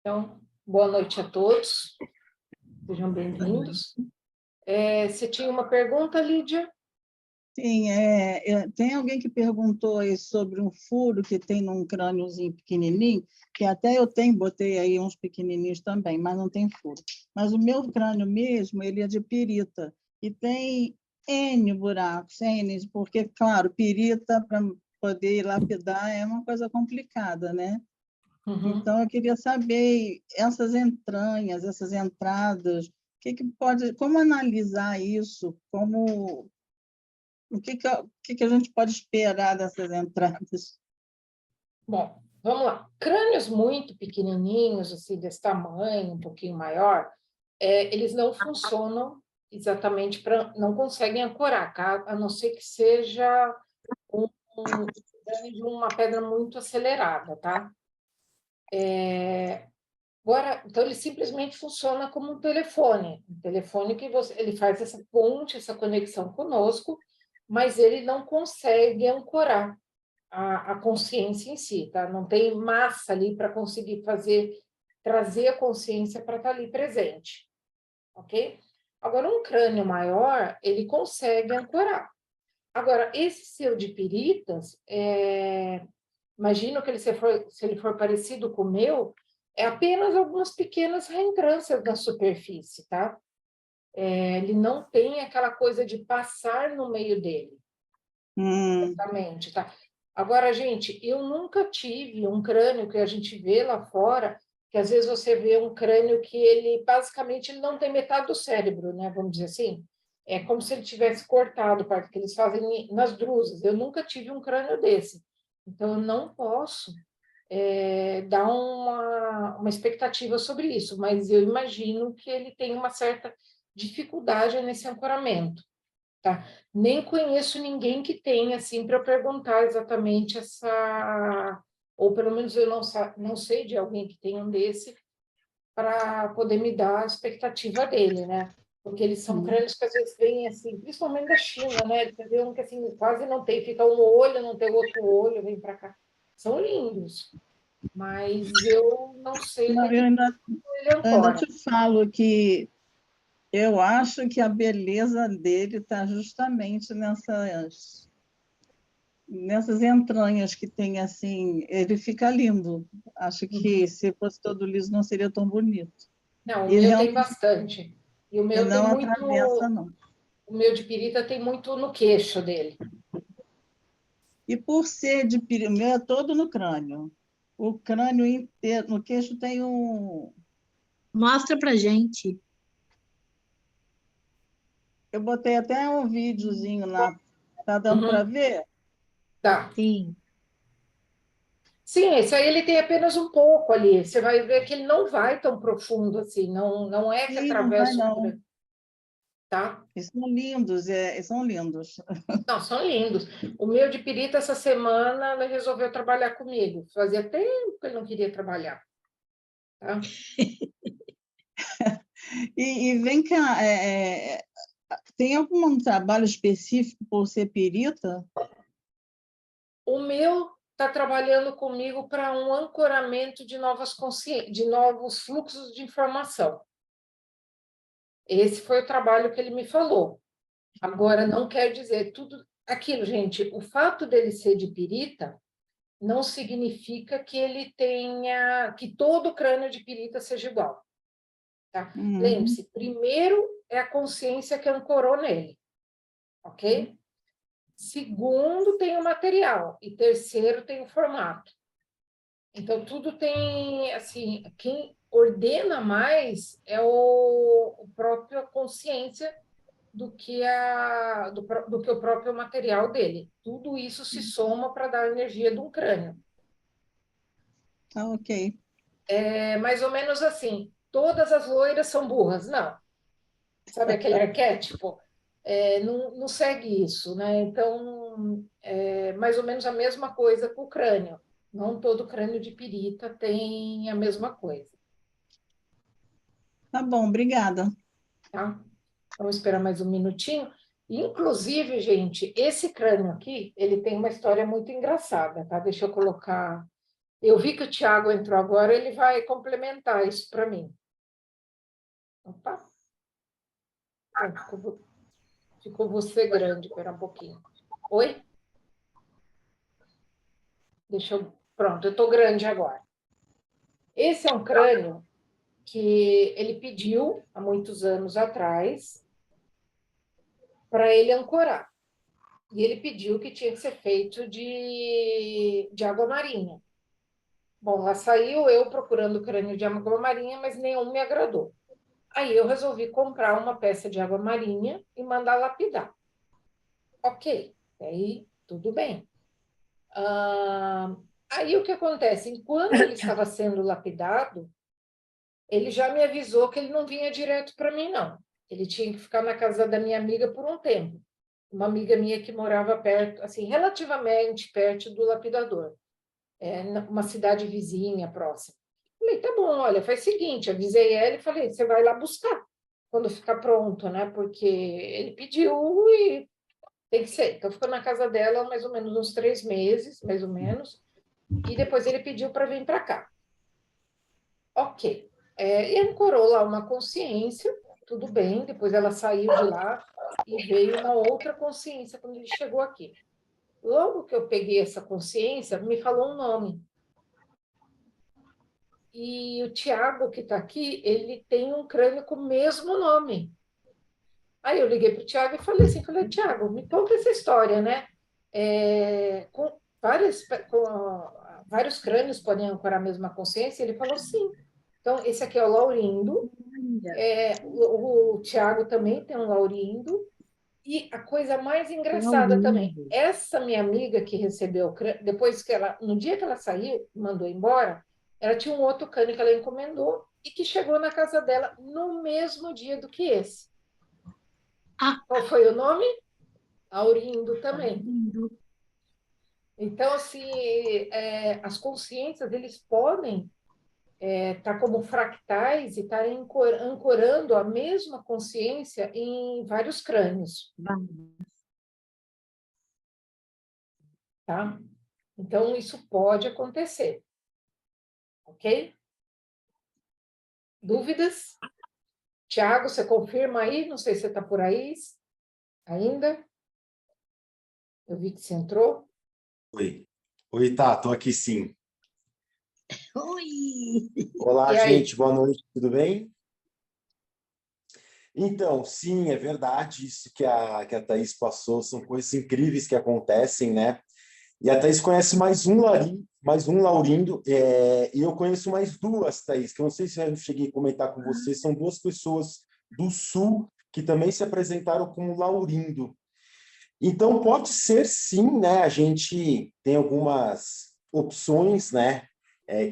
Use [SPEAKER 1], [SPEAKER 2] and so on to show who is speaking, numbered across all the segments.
[SPEAKER 1] Então, boa noite a todos, sejam bem-vindos. Você tinha uma pergunta, Lídia?
[SPEAKER 2] Sim, tem alguém que perguntou aí sobre um furo que tem num crâniozinho pequenininho, que até eu tenho, botei aí uns pequenininhos também, mas não tem furo. Mas o meu crânio mesmo, ele é de pirita, e tem N buracos, N, porque, claro, pirita, para poder lapidar, é uma coisa complicada, né?
[SPEAKER 1] Uhum.
[SPEAKER 2] Então, eu queria saber essas entranhas, essas entradas, que pode, como analisar isso, como o que a gente pode esperar dessas entradas?
[SPEAKER 1] Bom, vamos lá. Crânios muito pequenininhos, assim, desse tamanho, um pouquinho maior, eles não funcionam exatamente para, não conseguem ancorar, tá? A não ser que seja um crânio de uma pedra muito acelerada, tá? Agora, então ele simplesmente funciona como um telefone que ele faz essa ponte, essa conexão conosco, mas ele não consegue ancorar a consciência em si, tá? Não tem massa ali para conseguir trazer a consciência para estar ali presente, ok? Agora, um crânio maior, ele consegue ancorar. Agora, esse seu de piritas, imagino que se ele for parecido com o meu, é apenas algumas pequenas reentrâncias na superfície, tá? Ele não tem aquela coisa de passar no meio dele, exatamente, tá? Agora, gente, eu nunca tive um crânio que a gente vê lá fora, que às vezes você vê um crânio que ele basicamente ele não tem metade do cérebro, né? Vamos dizer assim. É como se ele tivesse cortado parte que eles fazem nas drusas. Eu nunca tive um crânio desse. Então, eu não posso dar uma expectativa sobre isso, mas eu imagino que ele tem uma certa dificuldade nesse ancoramento, tá? Nem conheço ninguém que tenha, assim, para perguntar exatamente essa, ou pelo menos eu não sei de alguém que tenha um desse, para poder me dar a expectativa dele, né? Porque eles são crânios que às vezes vêm assim, principalmente da China, né? Você vê um que assim quase não tem, fica um olho, não tem outro olho, vem para cá. São lindos, mas eu não sei até
[SPEAKER 2] Não,
[SPEAKER 1] que ponto ele
[SPEAKER 2] eu ainda
[SPEAKER 1] ancora.
[SPEAKER 2] te falo que eu acho que a beleza dele está justamente nessas entranhas que tem assim, ele fica lindo. Acho que
[SPEAKER 1] Uhum.
[SPEAKER 2] se fosse todo liso não seria tão bonito.
[SPEAKER 1] Não, o
[SPEAKER 2] E
[SPEAKER 1] meu tem
[SPEAKER 2] realmente
[SPEAKER 1] bastante. E o
[SPEAKER 2] e
[SPEAKER 1] meu tem
[SPEAKER 2] não
[SPEAKER 1] muito,
[SPEAKER 2] atravessa, não.
[SPEAKER 1] o meu de pirita tem muito no queixo dele.
[SPEAKER 2] E por ser de o meu é todo no crânio. O crânio inteiro, no queixo tem um.
[SPEAKER 3] Mostra pra gente.
[SPEAKER 2] Eu botei até um videozinho lá. Tá dando para
[SPEAKER 1] Uhum.
[SPEAKER 2] ver?
[SPEAKER 1] Tá.
[SPEAKER 3] Sim.
[SPEAKER 1] Sim, esse aí ele tem apenas um pouco ali. Você vai ver que ele não vai tão profundo assim, não é que
[SPEAKER 2] Sim, não vai
[SPEAKER 1] atravessa o
[SPEAKER 2] não.
[SPEAKER 1] crânio, tá?
[SPEAKER 2] Eles são lindos, são lindos.
[SPEAKER 1] Não, são lindos. O meu de pirita, essa semana, ela resolveu trabalhar comigo. Fazia tempo que ele não queria trabalhar, tá?
[SPEAKER 2] E vem cá, tem algum trabalho específico por ser perita?
[SPEAKER 1] O meu está trabalhando comigo para um ancoramento de novos fluxos de informação. Esse foi o trabalho que ele me falou. Agora, não quer dizer tudo aquilo, gente. O fato dele ser de pirita não significa que ele tenha, que todo crânio de pirita seja igual, tá?
[SPEAKER 2] Uhum.
[SPEAKER 1] Lembre-se, primeiro é a consciência que ancorou nele, ok? Segundo, tem o material. E terceiro, tem o formato. Então, tudo tem, assim, quem ordena mais é o próprio consciência do que o próprio material dele. Tudo isso se soma para dar a energia de um crânio.
[SPEAKER 2] Ah, ok.
[SPEAKER 1] É mais ou menos assim, todas as loiras são burras. Não, sabe aquele arquétipo? Não segue isso, né? Então, é mais ou menos a mesma coisa com o crânio. Não todo crânio de pirita tem a mesma coisa,
[SPEAKER 2] Tá bom, obrigada.
[SPEAKER 1] tá? Vamos esperar mais um minutinho. Inclusive, gente, esse crânio aqui, ele tem uma história muito engraçada, tá? Deixa eu colocar. Eu vi que o Tiago entrou agora, ele vai complementar isso para mim. Opa. Ficou você grande, espera um pouquinho. Oi? Deixa eu... Pronto, eu estou grande agora. Esse é um crânio que ele pediu, há muitos anos atrás, para ele ancorar. E ele pediu que tinha que ser feito de água marinha. Bom, lá saiu eu procurando crânio de água marinha, mas nenhum me agradou. Aí eu resolvi comprar uma peça de água marinha e mandar lapidar. Ok, aí tudo bem. Aí o que acontece? Enquanto ele estava sendo lapidado, ele já me avisou que ele não vinha direto para mim, não. Ele tinha que ficar na casa da minha amiga por um tempo. Uma amiga minha que morava perto, assim, relativamente perto do lapidador. Uma cidade vizinha próxima. Falei, tá bom, olha, faz o seguinte, avisei ela e falei, você vai lá buscar quando ficar pronto, né? Porque ele pediu e tem que ser. Então, ficou na casa dela mais ou menos uns 3 meses, mais ou menos, e depois ele pediu para vir para cá. Ok. E ancorou lá uma consciência, tudo bem, depois ela saiu de lá e veio uma outra consciência quando ele chegou aqui. Logo que eu peguei essa consciência, me falou um nome. E o Tiago, que está aqui, ele tem um crânio com o mesmo nome. Aí eu liguei para o Tiago e falei assim, Tiago, me conta essa história, né? Com vários crânios podem ancorar a mesma consciência? Ele falou sim. Então, esse aqui é o Laurindo. O Tiago também tem um Laurindo. E a coisa mais engraçada também, essa minha amiga que recebeu o crânio, depois que ela, no dia que ela saiu, mandou embora, ela tinha um outro crânio que ela encomendou e que chegou na casa dela no mesmo dia do que esse. Qual foi o nome? Aurindo também. Então, assim, as consciências, eles podem estar como fractais e estar ancorando a mesma consciência em vários crânios. Tá? Então, isso pode acontecer. Ok? Dúvidas? Tiago, você confirma aí? Não sei se você está por aí ainda. Eu vi que você entrou.
[SPEAKER 4] Oi, tá, tô aqui sim.
[SPEAKER 3] Oi!
[SPEAKER 4] Olá,
[SPEAKER 1] E aí?
[SPEAKER 4] gente, boa noite, tudo bem? Então, sim, é verdade, isso que a Thaís passou, são coisas incríveis que acontecem, né? E a Thaís conhece mais um Laurindo, e eu conheço mais duas, Thaís, que eu não sei se eu cheguei a comentar com você, são duas pessoas do Sul que também se apresentaram como Laurindo. Então, pode ser sim, né? A gente tem algumas opções, né?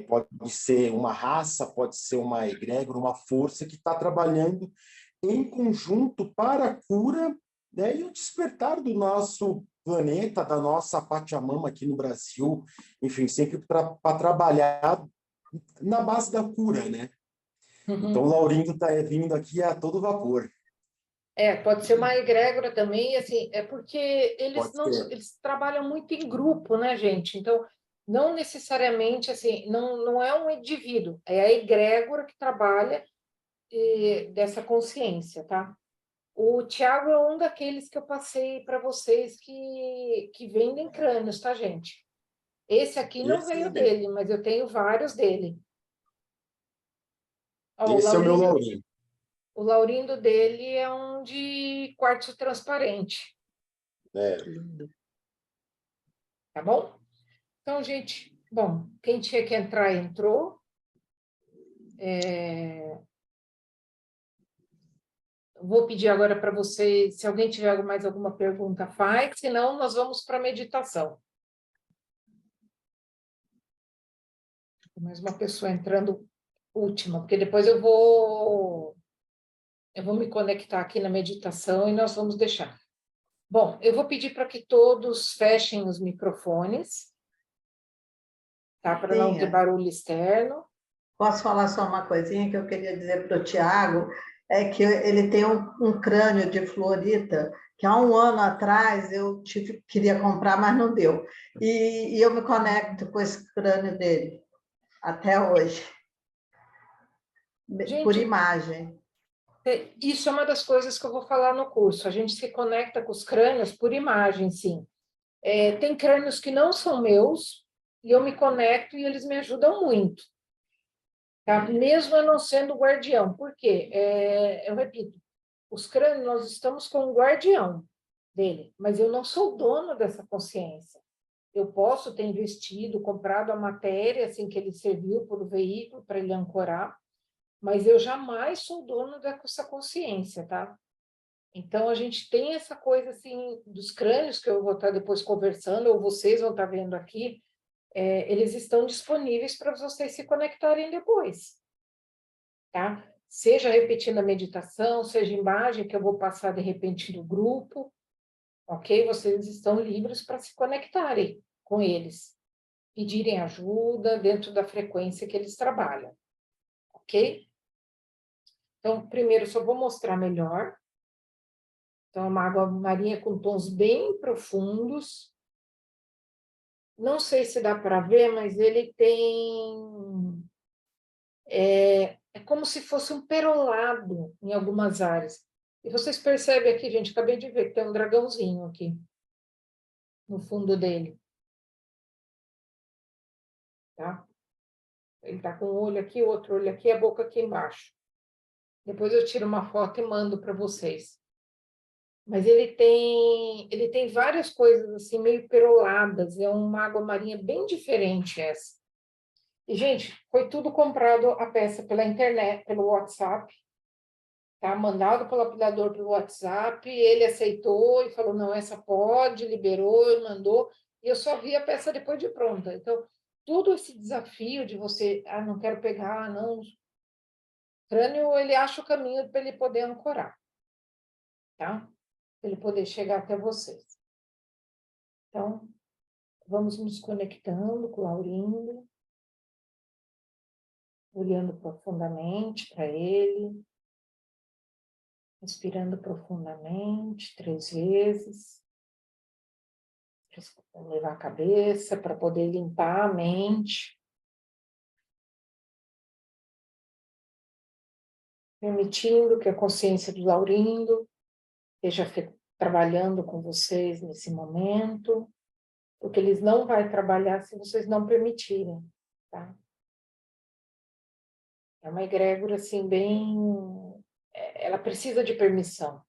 [SPEAKER 4] Pode ser uma raça, pode ser uma egrégora, uma força que está trabalhando em conjunto para a cura, né? E o despertar do nosso planeta, da nossa Pachamama aqui no Brasil, enfim, sempre para trabalhar na base da cura, né? Então, o Laurindo está vindo aqui a todo vapor.
[SPEAKER 1] Pode ser uma egrégora também, assim, porque
[SPEAKER 4] Pode ser.
[SPEAKER 1] eles trabalham muito em grupo, né, gente? Então, não necessariamente, assim, não é um indivíduo, é a egrégora que trabalha dessa consciência, tá? O Tiago é um daqueles que eu passei para vocês que vendem crânios, tá, gente? Esse aqui não veio
[SPEAKER 4] Esse,
[SPEAKER 1] dele, mas eu tenho vários dele. Ó,
[SPEAKER 4] esse é o meu Laurindo.
[SPEAKER 1] o Laurindo dele é um de quartzo transparente.
[SPEAKER 3] Lindo.
[SPEAKER 1] Tá bom? Então, gente, bom, quem tinha que entrar, entrou. Vou pedir agora para vocês, se alguém tiver mais alguma pergunta, faz, senão nós vamos para a meditação. Mais uma pessoa entrando última, porque depois eu vou me conectar aqui na meditação e nós vamos deixar. Bom, eu vou pedir para que todos fechem os microfones, tá? Para não ter barulho externo.
[SPEAKER 5] Posso falar só uma coisinha que eu queria dizer para o Tiago, É que ele tem um crânio de fluorita, que há um ano atrás queria comprar, mas não deu. E eu me conecto com esse crânio dele, até hoje, por
[SPEAKER 1] Gente,
[SPEAKER 5] imagem.
[SPEAKER 1] isso é uma das coisas que eu vou falar no curso. A gente se conecta com os crânios por imagem, sim. Tem crânios que não são meus, e eu me conecto e eles me ajudam muito. Tá? Mesmo eu não sendo guardião. Por quê? Eu repito, os crânios, nós estamos com o guardião dele, mas eu não sou dono dessa consciência. Eu posso ter investido, comprado a matéria, assim, que ele serviu por o veículo para ele ancorar, mas eu jamais sou dono dessa consciência, tá? Então, a gente tem essa coisa, assim, dos crânios, que eu vou estar depois conversando, ou vocês vão estar vendo aqui, eles estão disponíveis para vocês se conectarem depois, tá? Seja repetindo a meditação, seja imagem que eu vou passar de repente no grupo, ok? Vocês estão livres para se conectarem com eles, pedirem ajuda dentro da frequência que eles trabalham, ok? Então, primeiro, só vou mostrar melhor. Então, é uma água marinha com tons bem profundos. Não sei se dá para ver, mas ele tem... É como se fosse um perolado em algumas áreas. E vocês percebem aqui, gente, acabei de ver que tem um dragãozinho aqui no fundo dele, tá? Ele tá com um olho aqui, outro olho aqui, a boca aqui embaixo. Depois eu tiro uma foto e mando para vocês. Mas ele tem várias coisas assim meio peroladas, é uma água marinha bem diferente essa. E, gente, foi tudo comprado a peça pela internet, pelo WhatsApp, tá? Mandado pelo aplicador pelo WhatsApp, ele aceitou e falou, não, essa pode, liberou, mandou, e eu só vi a peça depois de pronta. Então, todo esse desafio de você, não quero pegar, não. O crânio, ele acha o caminho para ele poder ancorar, tá? Para ele poder chegar até vocês. Então, vamos nos conectando com o Laurindo, olhando profundamente para ele, inspirando profundamente 3 vezes, levar a cabeça para poder limpar a mente, permitindo que a consciência do Laurindo esteja trabalhando com vocês nesse momento, porque eles não vai trabalhar se vocês não permitirem, tá? É uma egrégora, assim, bem... Ela precisa de permissão.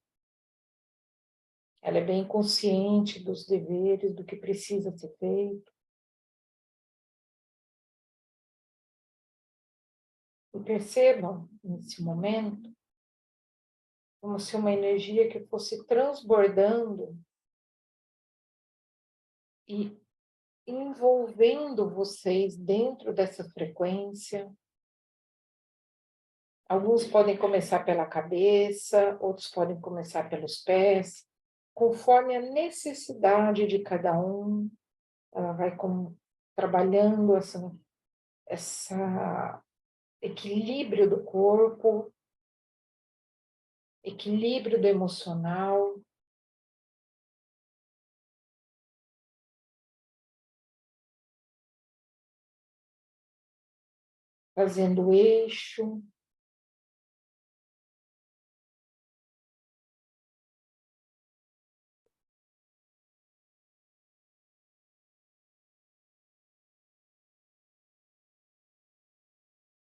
[SPEAKER 1] Ela é bem consciente dos deveres, do que precisa ser feito. E percebam, nesse momento, como se uma energia que fosse transbordando e envolvendo vocês dentro dessa frequência. Alguns podem começar pela cabeça, outros podem começar pelos pés, conforme a necessidade de cada um. Ela vai trabalhando essa equilíbrio do corpo, equilíbrio do emocional. Fazendo eixo.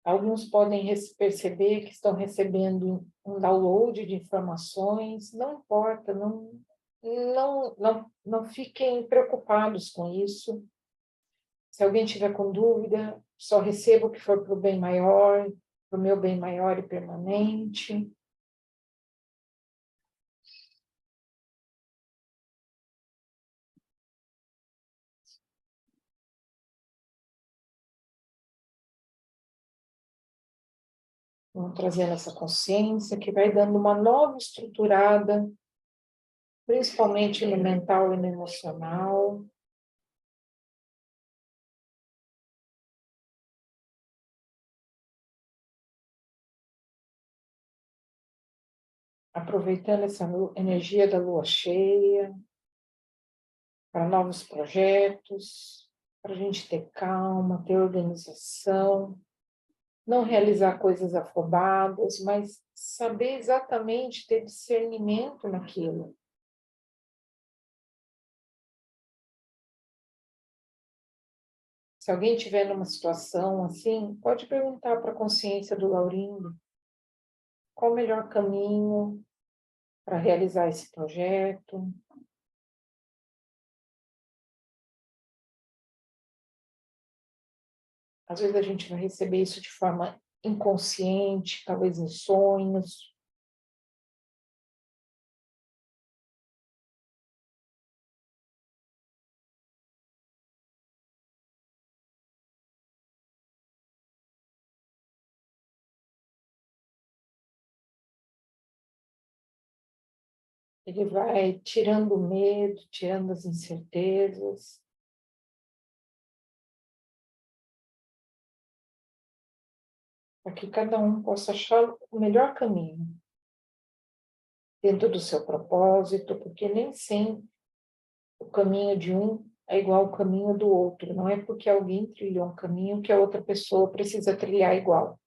[SPEAKER 1] Alguns podem perceber que estão recebendo um download de informações, não importa, não fiquem preocupados com isso. Se alguém tiver com dúvida, só receba o que for para o bem maior, para o meu bem maior e permanente. Vamos trazendo essa consciência que vai dando uma nova estruturada, principalmente no mental e no emocional. aproveitando essa energia da lua cheia, para novos projetos, para a gente ter calma, ter organização, não realizar coisas afobadas, mas saber exatamente ter discernimento naquilo. Se alguém estiver numa situação assim, pode perguntar para a consciência do Laurindo qual o melhor caminho para realizar esse projeto. Às vezes a gente vai receber isso de forma inconsciente, talvez em sonhos. Ele vai tirando o medo, tirando as incertezas. Para que cada um possa achar o melhor caminho dentro do seu propósito, porque nem sempre o caminho de um é igual ao caminho do outro. Não é porque alguém trilhou um caminho que a outra pessoa precisa trilhar igual.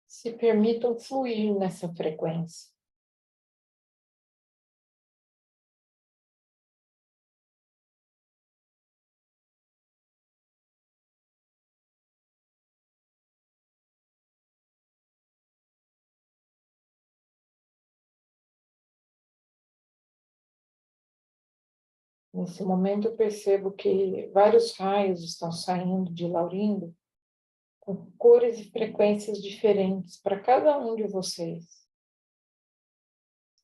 [SPEAKER 1] Se permitam fluir nessa frequência. Nesse momento eu percebo que vários raios estão saindo de Laurindo com cores e frequências diferentes para cada um de vocês.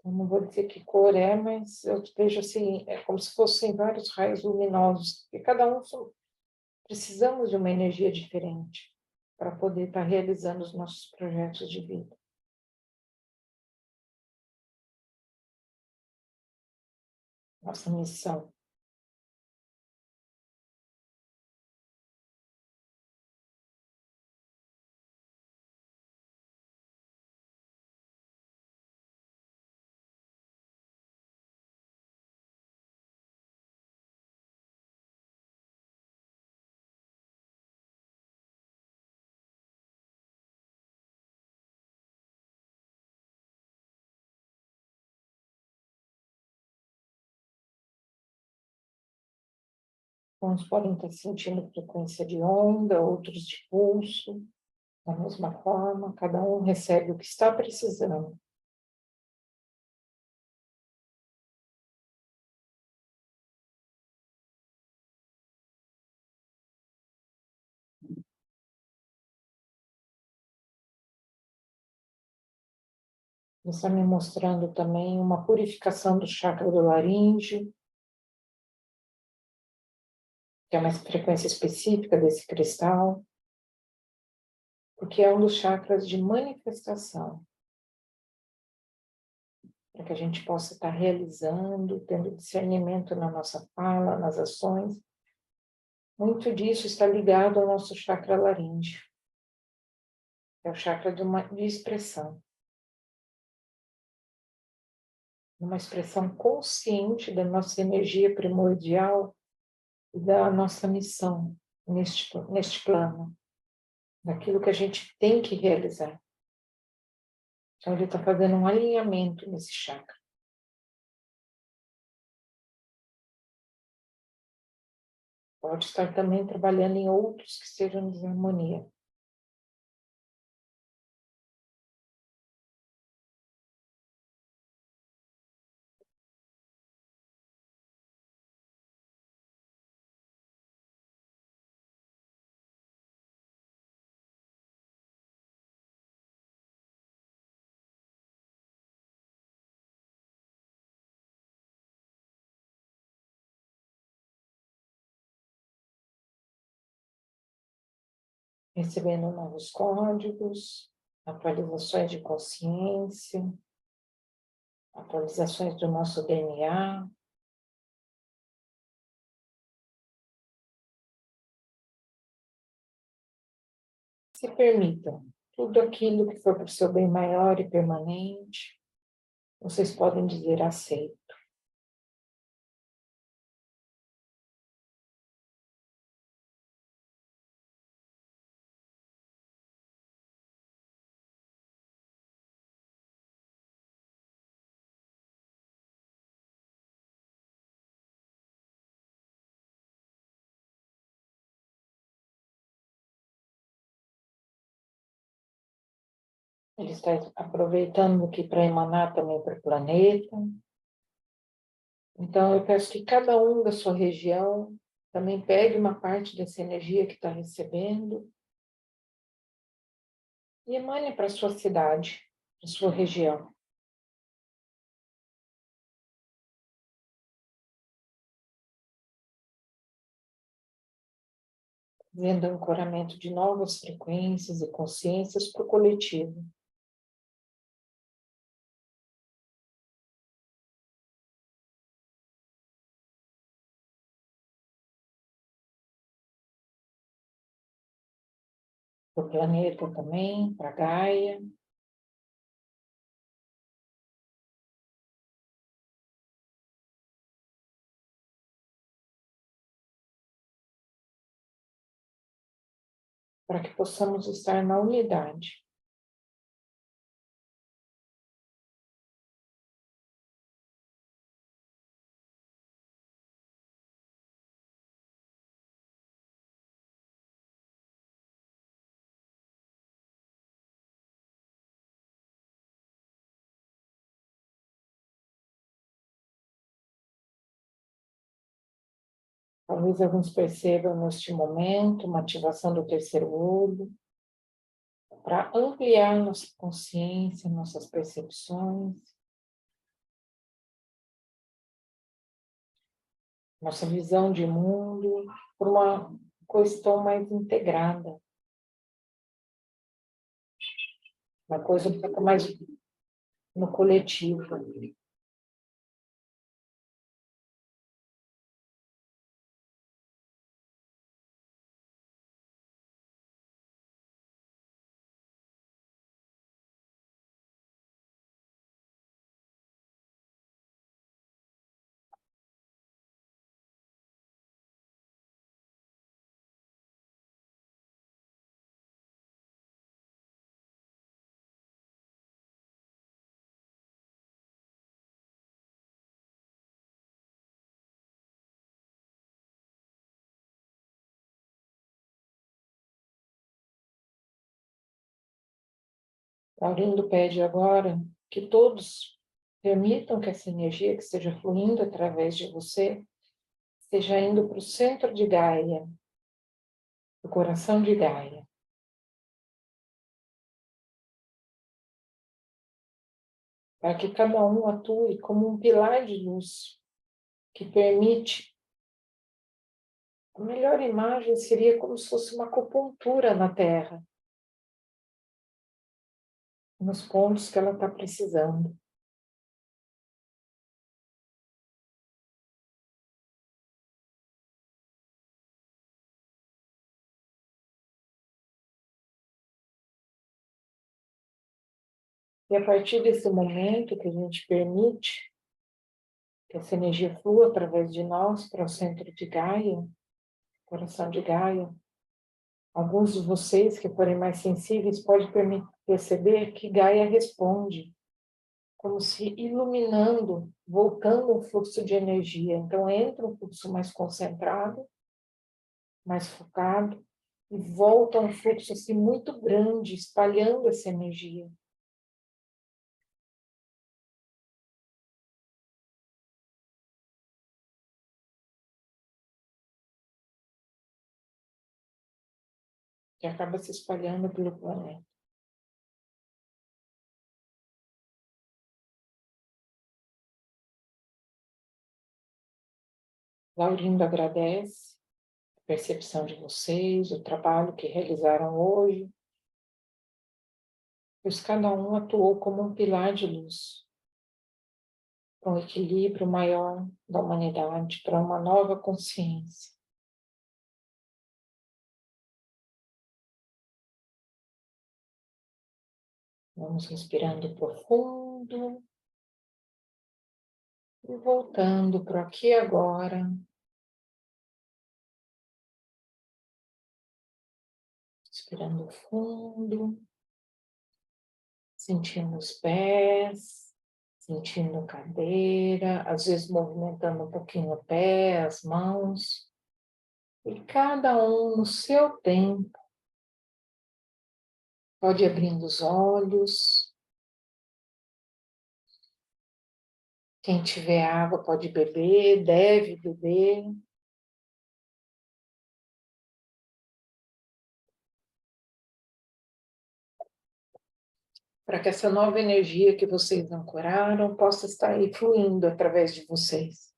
[SPEAKER 1] Eu não vou dizer que cor é, mas eu vejo assim, é como se fossem vários raios luminosos, e cada um precisamos de uma energia diferente para poder estar realizando os nossos projetos de vida. Nossa missão. Uns podem estar sentindo frequência de onda, outros de pulso. Da mesma forma, cada um recebe o que está precisando. Está me mostrando também uma purificação do chakra do laríngeo, que é uma frequência específica desse cristal, porque é um dos chakras de manifestação, para que a gente possa estar realizando, tendo discernimento na nossa fala, nas ações. Muito disso está ligado ao nosso chakra laríngeo, que é o chakra de expressão. Uma expressão consciente da nossa energia primordial e da nossa missão neste plano, daquilo que a gente tem que realizar. Então, ele está fazendo um alinhamento nesse chakra. Pode estar também trabalhando em outros que estejam em desarmonia. recebendo novos códigos, atualizações de consciência, atualizações do nosso DNA. Se permitam, tudo aquilo que for para o seu bem maior e permanente, vocês podem dizer aceito. Ele está aproveitando aqui para emanar também para o planeta. Então, eu peço que cada um da sua região também pegue uma parte dessa energia que está recebendo e emane para a sua cidade, para a sua região. Vendo o ancoramento de novas frequências e consciências para o coletivo. Para o planeta também, para a Gaia. Para que possamos estar na unidade. Talvez alguns percebam neste momento uma ativação do terceiro olho, para ampliar nossa consciência, nossas percepções, nossa visão de mundo, por uma questão mais integrada, uma coisa um pouco mais no coletivo. Laurindo pede agora que todos permitam que essa energia que esteja fluindo através de você esteja indo para o centro de Gaia, o coração de Gaia. Para que cada um atue como um pilar de luz que permite. A melhor imagem seria como se fosse uma acupuntura na Terra, nos pontos que ela está precisando. E a partir desse momento que a gente permite que essa energia flua através de nós para o centro de Gaia, coração de Gaia, alguns de vocês que forem mais sensíveis podem perceber que Gaia responde, como se iluminando, voltando um fluxo de energia. Então entra um fluxo mais concentrado, mais focado, e volta um fluxo assim muito grande, espalhando essa energia. Que acaba se espalhando pelo planeta. Laurindo agradece percepção de vocês, o trabalho que realizaram hoje, pois cada um atuou como um pilar de luz, para um equilíbrio maior da humanidade, para uma nova consciência. Vamos respirando profundo e voltando para o aqui e agora. Respirando fundo, sentindo os pés, sentindo a cadeira, às vezes movimentando um pouquinho o pé, as mãos. E cada um no seu tempo pode ir abrindo os olhos. Quem tiver água pode beber, deve beber. Para que essa nova energia que vocês ancoraram possa estar aí fluindo através de vocês.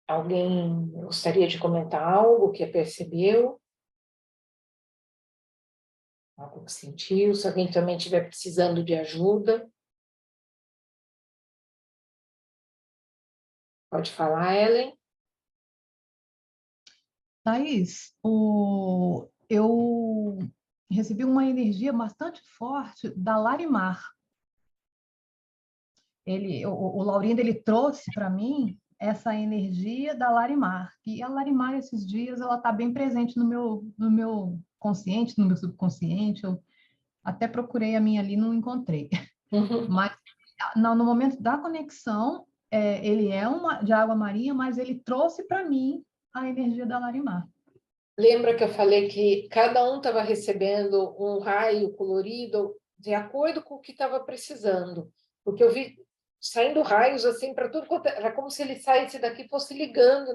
[SPEAKER 1] Alguém gostaria de comentar algo que percebeu? Algo que sentiu? Se alguém também estiver precisando de ajuda, pode falar, Ellen.
[SPEAKER 6] Thaís, eu recebi uma energia bastante forte da Larimar. O Laurindo, ele trouxe para mim essa energia da Larimar. E a Larimar, esses dias, ela está bem presente no meu consciente, no meu subconsciente. Eu até procurei a minha ali, não encontrei.
[SPEAKER 1] Uhum.
[SPEAKER 6] Mas no momento da conexão, ele é de água marinha, mas ele trouxe para mim a energia da Larimar.
[SPEAKER 1] Lembra que eu falei que cada um estava recebendo um raio colorido de acordo com o que estava precisando? Porque eu vi saindo raios assim para tudo, era como se ele saísse daqui e fosse ligando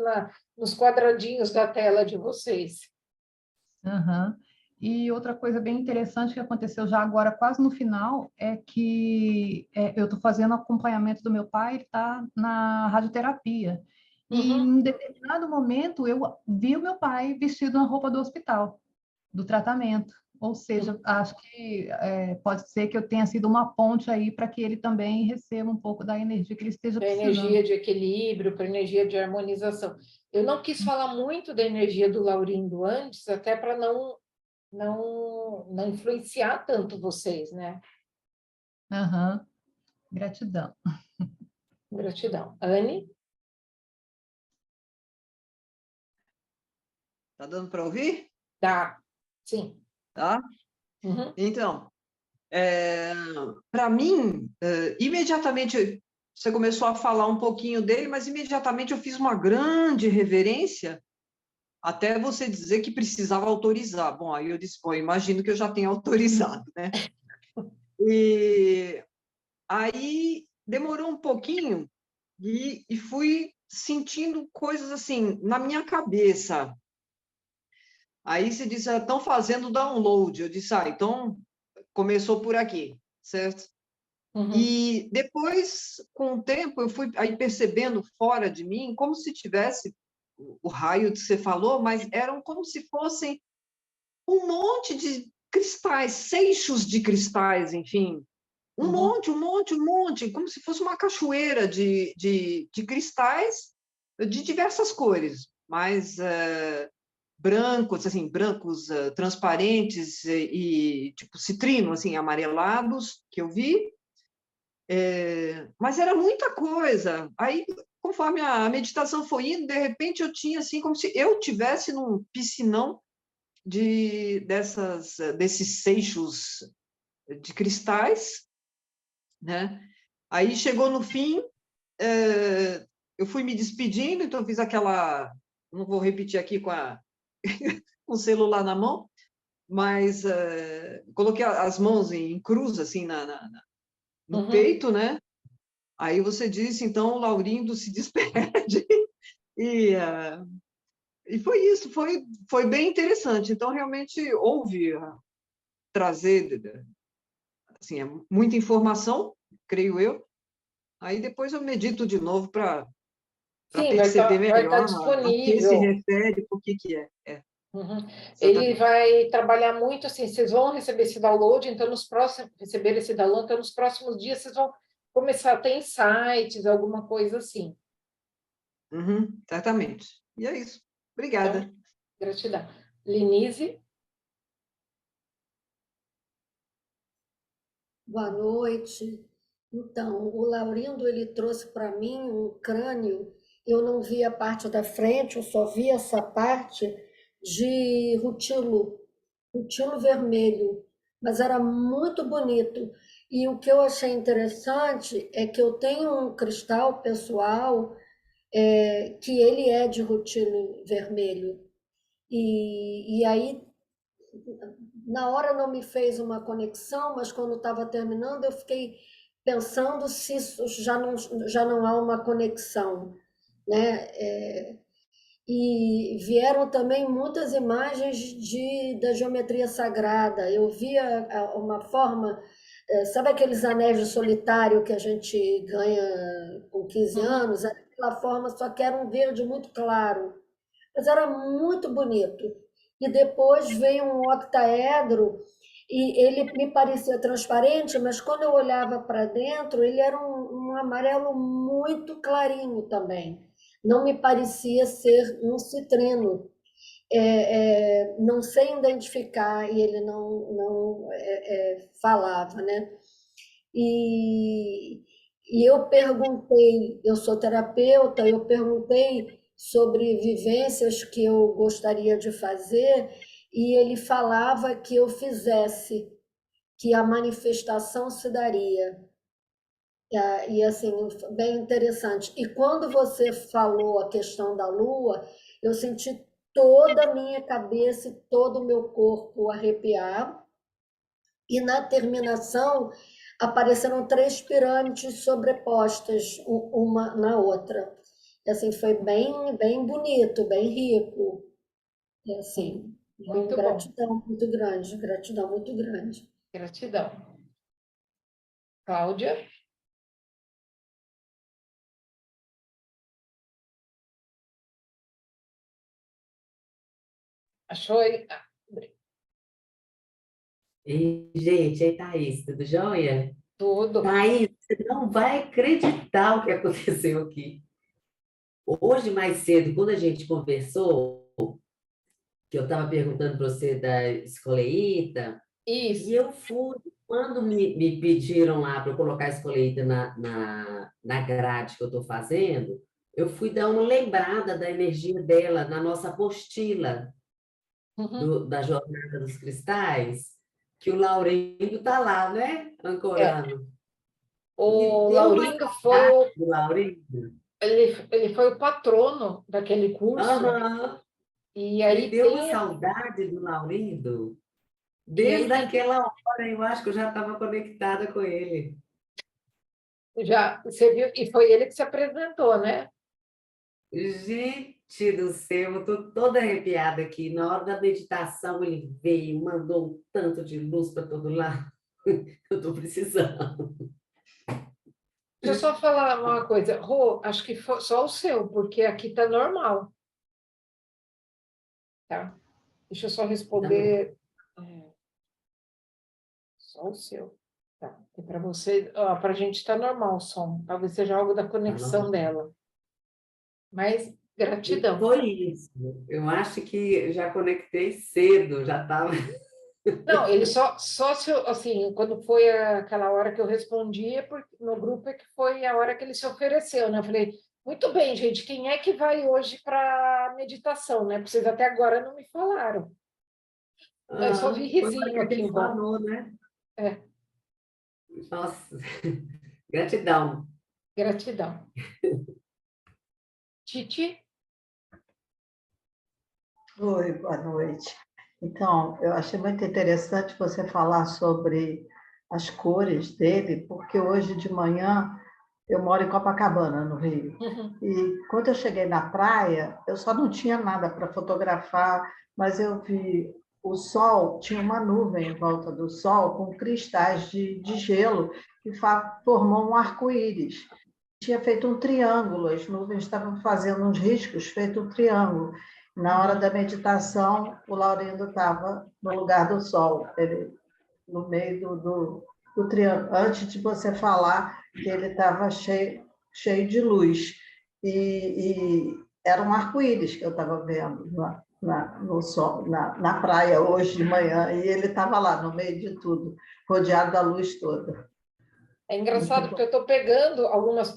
[SPEAKER 1] nos quadradinhos da tela de vocês.
[SPEAKER 6] Uhum. E outra coisa bem interessante que aconteceu já agora, quase no final, é que eu estou fazendo acompanhamento do meu pai, ele está na radioterapia. E em determinado momento eu vi o meu pai vestido na roupa do hospital, do tratamento. Ou seja, acho que pode ser que eu tenha sido uma ponte aí para que ele também receba um pouco da energia que ele esteja
[SPEAKER 1] Para
[SPEAKER 6] precisando.
[SPEAKER 1] energia de equilíbrio, para energia de harmonização. Eu não quis falar muito da energia do Laurindo antes, até para não influenciar tanto vocês, né?
[SPEAKER 6] Uhum. Gratidão.
[SPEAKER 1] Gratidão. Anne?
[SPEAKER 7] Tá dando para ouvir?
[SPEAKER 1] Dá. Sim.
[SPEAKER 7] Tá?
[SPEAKER 1] Uhum.
[SPEAKER 7] Então, para mim, imediatamente você começou a falar um pouquinho dele, mas imediatamente eu fiz uma grande reverência até você dizer que precisava autorizar. Bom, aí eu disse, bom, imagino que eu já tenha autorizado, né? E aí demorou um pouquinho e fui sentindo coisas assim na minha cabeça. Aí você disse, estão fazendo download. Eu disse, então começou por aqui, certo?
[SPEAKER 1] Uhum.
[SPEAKER 7] E depois, com o tempo, eu fui aí percebendo fora de mim, como se tivesse o raio que você falou, mas eram como se fossem um monte de cristais, seixos de cristais, enfim. Um monte, como se fosse uma cachoeira de cristais de diversas cores, mas brancos, assim, brancos transparentes e tipo citrino, assim, amarelados, que eu vi. Mas era muita coisa. Aí, conforme a meditação foi indo, de repente eu tinha assim como se eu tivesse num piscinão desses seixos de cristais, né? Aí chegou no fim, eu fui me despedindo, então eu fiz aquela, não vou repetir aqui com com o celular na mão, mas coloquei as mãos em cruz assim no peito, né? Aí você disse, então, o Laurindo se despede e E foi isso, foi bem interessante. Então, realmente, houve trazer assim, muita informação, creio eu. Aí depois eu medito de novo para
[SPEAKER 1] Sim,
[SPEAKER 7] perceber
[SPEAKER 1] vai tá
[SPEAKER 7] melhor a que se
[SPEAKER 1] disponível.
[SPEAKER 7] refere, por que é.
[SPEAKER 1] Uhum. Ele
[SPEAKER 7] Exatamente.
[SPEAKER 1] vai trabalhar muito assim, vocês vão receber esse download, então receber esse download, então nos próximos dias vocês vão começar a ter insights, alguma coisa assim.
[SPEAKER 7] Uhum, certamente. E é isso. Obrigada.
[SPEAKER 1] Então, gratidão. Lenise?
[SPEAKER 8] Boa noite. Então, o Laurindo ele trouxe para mim um crânio. Eu não vi a parte da frente, eu só vi essa parte de rutilo vermelho, mas era muito bonito. E o que eu achei interessante é que eu tenho um cristal pessoal que ele é de rutilo vermelho. E aí na hora não me fez uma conexão, mas quando estava terminando, eu fiquei pensando se isso já não há uma conexão, né? E vieram também muitas imagens da geometria sagrada. Eu via uma forma, sabe aqueles anéis de solitário que a gente ganha com 15 anos? Era aquela forma, só que era um verde muito claro, mas era muito bonito. E depois veio um octaedro, e ele me parecia transparente, mas quando eu olhava para dentro, ele era um amarelo muito clarinho também. Não me parecia ser um citrino. Não sei identificar, e ele não falava, né? E eu perguntei, eu sou terapeuta, eu perguntei sobre vivências que eu gostaria de fazer, e ele falava que eu fizesse, que a manifestação se daria. E assim, bem interessante. E quando você falou a questão da lua, eu senti toda a minha cabeça e todo o meu corpo arrepiar. E na terminação apareceram 3 pirâmides sobrepostas, uma na outra. E, assim, foi bem bonito, bem rico. E, assim,
[SPEAKER 1] Muito bom.
[SPEAKER 8] gratidão muito grande, gratidão muito grande.
[SPEAKER 1] Gratidão. Cláudia? Achou aí?
[SPEAKER 3] E, gente, aí, Thaís, tudo jóia?
[SPEAKER 1] Tudo.
[SPEAKER 3] Thaís, você não vai acreditar o que aconteceu aqui. Hoje, mais cedo, quando a gente conversou, que eu estava perguntando para você da escoleíta, e
[SPEAKER 1] Isso.
[SPEAKER 3] eu fui, quando me pediram lá para eu colocar a escoleíta na grade que eu estou fazendo, eu fui dar uma lembrada da energia dela na nossa apostila
[SPEAKER 1] Uhum.
[SPEAKER 3] da Jornada dos Cristais, que o Laurindo está lá, né? Ancorando. Me
[SPEAKER 1] O
[SPEAKER 3] deu uma
[SPEAKER 1] Laurindo foi
[SPEAKER 3] saudade do Laurindo.
[SPEAKER 1] ele foi o patrono daquele curso,
[SPEAKER 3] Aham.
[SPEAKER 1] e
[SPEAKER 3] Me
[SPEAKER 1] aí
[SPEAKER 3] deu uma
[SPEAKER 1] tem,
[SPEAKER 3] saudade do Laurindo.
[SPEAKER 1] e aí
[SPEAKER 3] Desde
[SPEAKER 1] tem
[SPEAKER 3] aquela hora, eu acho que eu já estava conectada com ele.
[SPEAKER 1] já você viu, e foi ele que se apresentou, né?
[SPEAKER 3] Gente do céu, eu estou toda arrepiada aqui. Na hora da meditação, ele veio, mandou um tanto de luz para todo lado. Eu estou precisando.
[SPEAKER 1] Deixa eu só falar uma coisa, Rô, acho que foi só o seu, porque aqui tá normal, tá? Deixa eu só responder, só o seu, tá? E para você, para a gente tá normal o som, talvez seja algo da
[SPEAKER 3] Tá
[SPEAKER 1] conexão
[SPEAKER 3] normal.
[SPEAKER 1] dela, mas
[SPEAKER 3] E
[SPEAKER 1] gratidão.
[SPEAKER 3] foi isso. Eu acho que já conectei cedo, já estava.
[SPEAKER 1] Não, ele só se, assim, quando foi aquela hora que eu respondi, no grupo é que foi a hora que ele se ofereceu, né? Eu falei, muito bem, gente, quem é que vai hoje para meditação, né? Porque vocês até agora não me falaram. Eu só vi
[SPEAKER 3] Foi a hora que
[SPEAKER 1] risinho
[SPEAKER 3] a
[SPEAKER 1] aqui em
[SPEAKER 3] gente
[SPEAKER 1] volta.
[SPEAKER 3] falou, né?
[SPEAKER 1] É,
[SPEAKER 3] Nossa, gratidão.
[SPEAKER 1] gratidão. Titi?
[SPEAKER 5] Oi, boa noite. Então, eu achei muito interessante você falar sobre as cores dele, porque hoje de manhã Eu moro em Copacabana, no Rio.
[SPEAKER 1] Uhum.
[SPEAKER 5] E quando eu cheguei na praia, eu só não tinha nada para fotografar, mas eu vi o sol, tinha uma nuvem em volta do sol com cristais de gelo que formou um arco-íris. Tinha feito um triângulo, as nuvens estavam fazendo uns riscos, feito um triângulo. Na hora da meditação, o Laurindo estava no lugar do sol, ele, no meio do triângulo, antes de você falar que ele estava cheio de luz. E era um arco-íris que eu estava vendo no sol, na praia hoje de manhã, e ele estava lá, no meio de tudo, rodeado da luz toda.
[SPEAKER 1] É engraçado porque eu estou pegando algumas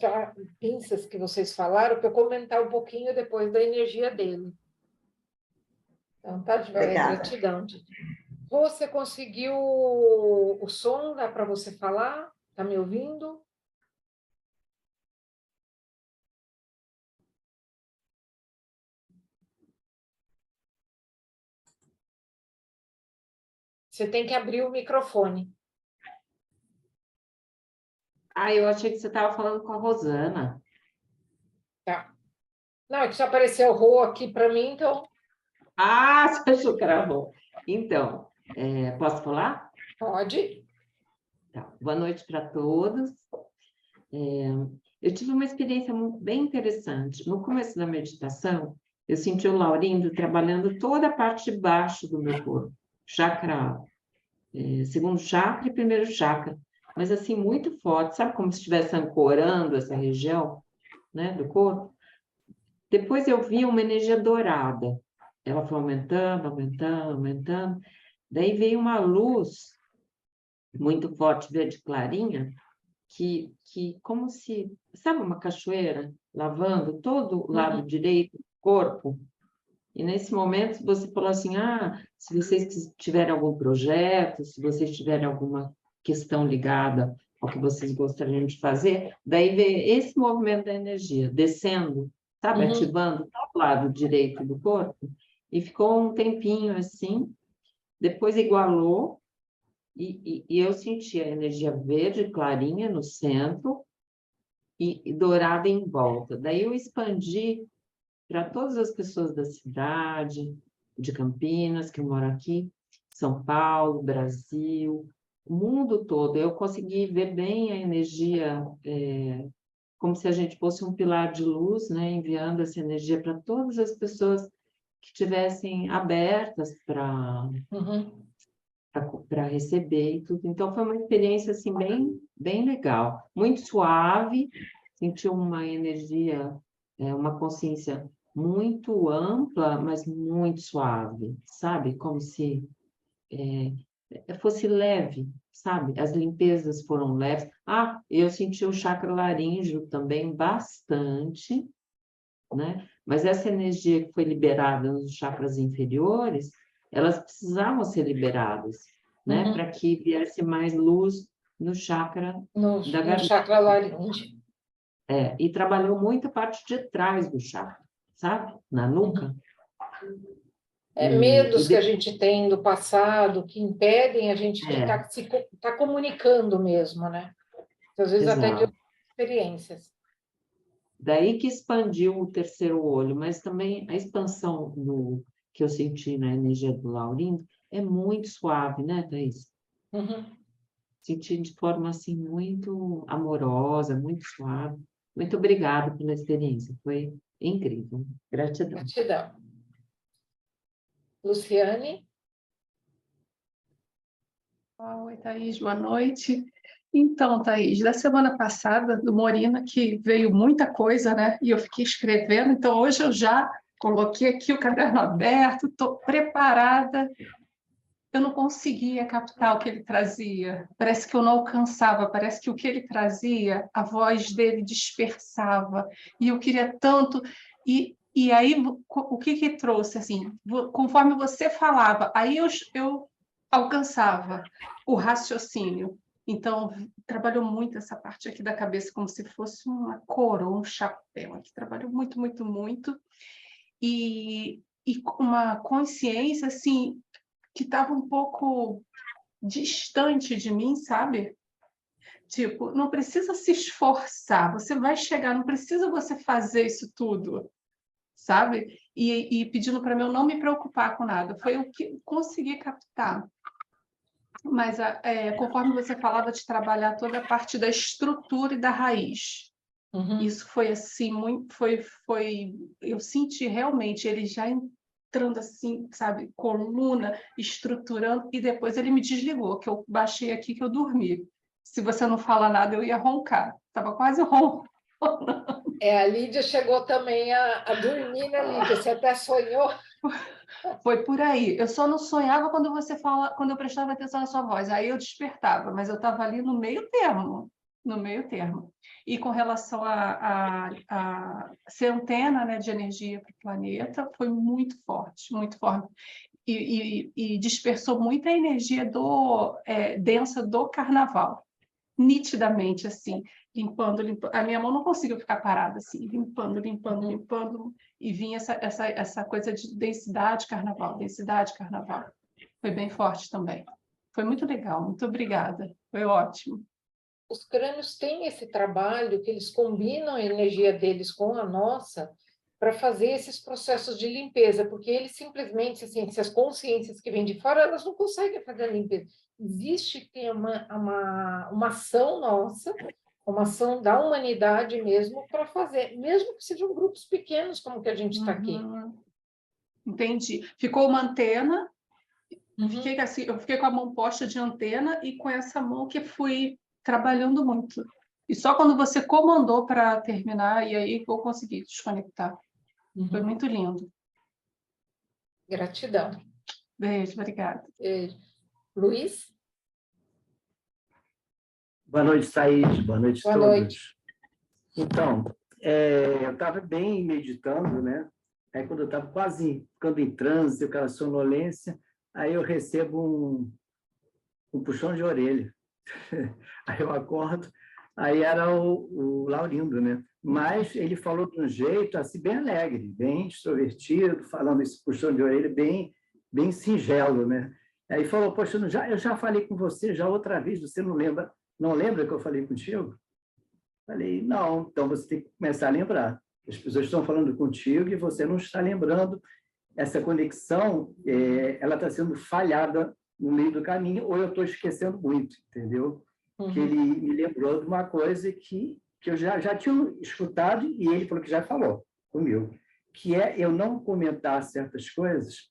[SPEAKER 1] pinças que vocês falaram para eu comentar um pouquinho depois da energia dele. Então, tá,
[SPEAKER 5] Obrigada.
[SPEAKER 1] gratidão. Você conseguiu o som? Dá para você falar? Está me ouvindo? Você tem que abrir o microfone.
[SPEAKER 9] Ah, eu achei que você estava falando com a Rosana.
[SPEAKER 1] Tá. Não, é que só apareceu o Rô aqui para mim, então...
[SPEAKER 9] Ah, você achou que era bom. Então, posso falar?
[SPEAKER 1] Pode.
[SPEAKER 9] Tá. Boa noite para todos. Eu tive uma experiência bem interessante. No começo da meditação, eu senti o Laurindo trabalhando toda a parte de baixo do meu corpo. Chakra, segundo chakra e primeiro chakra. Mas assim, muito forte. Sabe como se estivesse ancorando essa região, né, do corpo? Depois eu vi uma energia dourada. Ela foi aumentando, aumentando, aumentando. Daí veio uma luz muito forte, verde clarinha, que como se, sabe, uma cachoeira lavando todo o lado direito do corpo? E nesse momento você falou assim, se vocês tiverem algum projeto, se vocês tiverem alguma questão ligada ao que vocês gostariam de fazer, daí veio esse movimento da energia, descendo, sabe, ativando todo o lado direito do corpo, e ficou um tempinho assim, depois igualou, e eu senti a energia verde clarinha no centro e dourada em volta. Daí eu expandi para todas as pessoas da cidade, de Campinas, que eu moro aqui, São Paulo, Brasil, o mundo todo. Eu consegui ver bem a energia, como se a gente fosse um pilar de luz, né, enviando essa energia para todas as pessoas que estivessem abertas para receber e tudo. Então, foi uma experiência assim, bem legal, muito suave, senti uma energia, uma consciência muito ampla, mas muito suave, sabe? Como se fosse leve, sabe? As limpezas foram leves. Eu senti o chakra laríngeo também bastante, né? Mas essa energia que foi liberada nos chakras inferiores, elas precisavam ser liberadas, né? Para que viesse mais luz no chakra da garganta.
[SPEAKER 1] No chakra laríngeo.
[SPEAKER 9] E trabalhou muito a parte de trás do chakra, sabe? Na nuca.
[SPEAKER 1] Medos que a gente tem do passado, que impedem a gente de estar comunicando mesmo, né? Às vezes até de outras experiências.
[SPEAKER 9] Daí que expandiu o terceiro olho, mas também a expansão que eu senti na energia do Laurindo é muito suave, né, Thaís? Senti de forma assim muito amorosa, muito suave. Muito obrigada pela experiência, foi incrível. Gratidão.
[SPEAKER 1] Gratidão. Luciane?
[SPEAKER 6] Oi, Thaís, boa noite. Então, Thaís, da semana passada, do Morina, que veio muita coisa, né? E eu fiquei escrevendo, então hoje eu já coloquei aqui o caderno aberto, estou preparada. Eu não conseguia captar o que ele trazia, parece que eu não alcançava, parece que o que ele trazia, a voz dele dispersava, e eu queria tanto... E aí, o que trouxe? Assim, conforme você falava, aí eu alcançava o raciocínio. Então, trabalhou muito essa parte aqui da cabeça, como se fosse uma coroa, um chapéu. Aqui trabalhou muito, muito, muito. E com uma consciência, assim, que estava um pouco distante de mim, sabe?
[SPEAKER 10] Tipo, não precisa se esforçar, você vai chegar, não precisa você fazer isso tudo, sabe? E pedindo para mim eu não me preocupar com nada. Foi o que consegui captar. Mas, conforme você falava de trabalhar toda a parte da estrutura e da raiz, isso foi assim, muito, eu senti realmente ele já entrando assim, sabe, coluna, estruturando, e depois ele me desligou, que eu baixei aqui que eu dormi. Se você não fala nada, eu ia roncar. Estava quase roncando.
[SPEAKER 1] A Lídia chegou também a dormir, né, Lídia? Você até sonhou.
[SPEAKER 10] Foi por aí. Eu só não sonhava quando você fala, quando eu prestava atenção na sua voz. Aí eu despertava, mas eu estava ali no meio termo, no meio termo. E com relação a ser antena, né, de energia para o planeta, foi muito forte, muito forte. E dispersou muita energia densa do carnaval, nitidamente, assim, limpando. A minha mão não conseguiu ficar parada, assim, limpando, e vinha essa coisa de densidade carnaval. Foi bem forte também. Foi muito legal, muito obrigada, foi ótimo.
[SPEAKER 1] Os crânios têm esse trabalho que eles combinam a energia deles com a nossa para fazer esses processos de limpeza, porque eles simplesmente, assim, se as consciências que vêm de fora, elas não conseguem fazer a limpeza. Existe que uma ação nossa, uma ação da humanidade mesmo para fazer, mesmo que sejam grupos pequenos como que a gente está aqui.
[SPEAKER 10] Entendi. Ficou uma antena, fiquei assim, eu fiquei com a mão posta de antena e com essa mão que fui trabalhando muito. E só quando você comandou para terminar, e aí eu consegui desconectar. Foi muito lindo.
[SPEAKER 1] Gratidão.
[SPEAKER 10] Beijo, obrigada.
[SPEAKER 1] Beijo. Luiz?
[SPEAKER 11] Boa noite, Thaís. Boa noite a todos.
[SPEAKER 1] Noite.
[SPEAKER 11] Então, eu estava bem meditando, né? Aí, quando eu estava quase ficando em transe, aquela sonolência, aí eu recebo um puxão de orelha. Aí eu acordo, aí era o Laurindo, né? Mas ele falou de um jeito assim, bem alegre, bem extrovertido, falando esse puxão de orelha bem singelo, né? Aí falou, poxa, eu já falei com você já outra vez, você não lembra que eu falei contigo? Falei, não, então você tem que começar a lembrar. As pessoas estão falando contigo e você não está lembrando. Essa conexão, ela está sendo falhada no meio do caminho, ou eu estou esquecendo muito, entendeu? Que ele me lembrou de uma coisa que eu já tinha escutado e ele falou que já falou comigo, que é eu não comentar certas coisas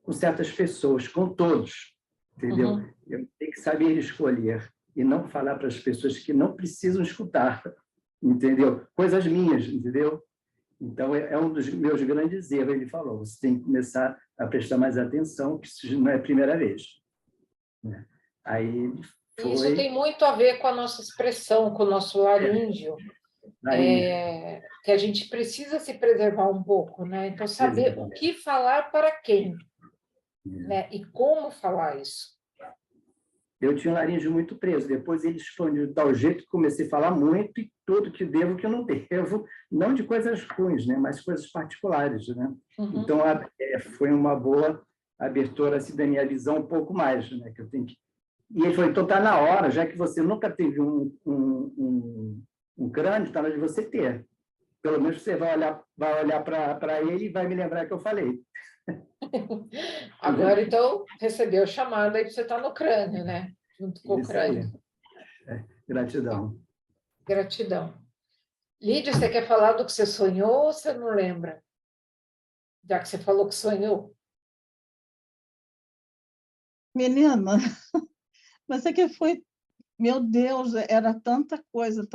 [SPEAKER 11] com certas pessoas, com todos, entendeu? Eu tenho que saber escolher e não falar para as pessoas que não precisam escutar, entendeu? Coisas minhas, entendeu? Então, é um dos meus grandes erros, ele falou, você tem que começar a prestar mais atenção, que isso não é a primeira vez. Aí foi...
[SPEAKER 1] Isso tem muito a ver com a nossa expressão, com o nosso laríngeo, que a gente precisa se preservar um pouco, né? Então, saber o que falar para quem, né? E como falar isso.
[SPEAKER 11] Eu tinha o laríngeo muito preso, depois ele expandiu de tal jeito que comecei a falar muito e tudo que devo, que eu não devo, não de coisas ruins, né? Mas coisas particulares, né? Então, foi uma boa abertura assim, da minha visão um pouco mais, né? Que eu tenho que... E ele falou, então está na hora, já que você nunca teve um crânio, está na hora de você ter. Pelo menos você vai olhar para ele e vai me lembrar que eu falei.
[SPEAKER 1] Agora, então, recebeu chamada aí para você estar no crânio, né? Junto com o crânio.
[SPEAKER 11] Gratidão.
[SPEAKER 1] Gratidão. Lídia, você quer falar do que você sonhou ou você não lembra? Já que você falou que sonhou.
[SPEAKER 2] Menina, mas é que foi... Meu Deus, era tanta coisa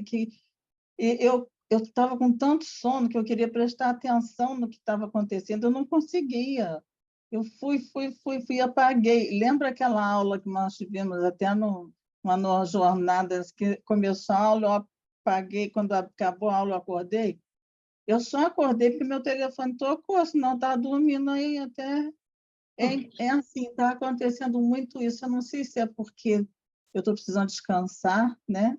[SPEAKER 2] que eu estava com tanto sono que eu queria prestar atenção no que estava acontecendo, eu não conseguia. Eu fui e apaguei. Lembra aquela aula que nós tivemos até numa jornada que começou a aula, eu apaguei, quando acabou a aula eu acordei? Eu só acordei porque meu telefone tocou, senão estava dormindo aí até... assim, está acontecendo muito isso, eu não sei se é porque eu estou precisando descansar, né?